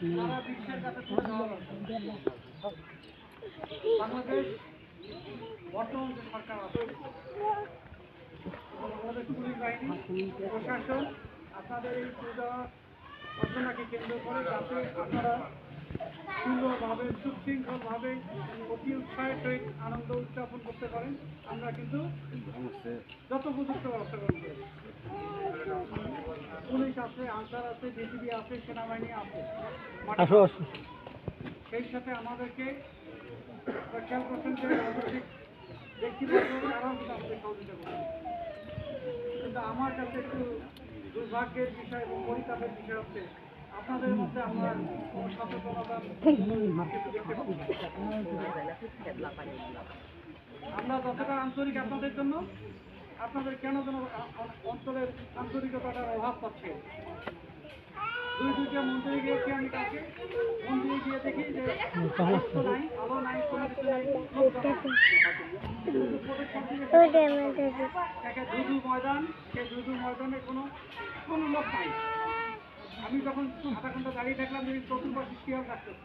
সারা বিশ্বের কাছে তুলে দেওয়া দরকার। বাংলাদেশ বর্তমান যে সরকার আছে, আমাদের পুলিশ বাহিনী, প্রশাসন আপনাদের এই পূজা অর্চনাকে কেন্দ্র করে যাতে আপনারা সুন্দরভাবে সুশৃঙ্খলভাবে অতি উৎসাহের সহিত আনন্দ উদযাপন করতে পারেন, আমরা কিন্তু যত উপযুক্ত ব্যবস্থা গ্রহণ করি। পুলিশ আছে, আনসার আছে, বিজিবি আছে, সেনাবাহিনী আছে, সেই সাথে আমাদেরকে খেয়াল করছেন যে রাজনৈতিক ব্যক্তিবর্গ তারাও কিন্তু আমাদের সহযোগিতা করছে। কিন্তু আমার কাছে একটু দুর্ভাগ্যের বিষয় এবং পরিতাপের বিষয় হচ্ছে আপনাদের মধ্যে আমার কোনো সচেতনতা দেখতে পাবো না। আমরা যতটা আন্তরিক আপনাদের জন্য, আপনাদের কেন যেন অঞ্চলের আন্তরিকতাটার অভাব পাচ্ছে। দুইটা মন্দিরে গিয়েছি আমি কাছে, মন্দিরে গিয়ে দেখি যে নাই, আলো নাই, কোনো কিছু নাই, ধুধু ময়দান, সেই ধুধু ময়দানে কোনো লোক নাই। আমি যখন আধা ঘন্টা দাঁড়িয়ে থাকলাম দেখি চতুর্পাশে শিয়াল কাটতেছে।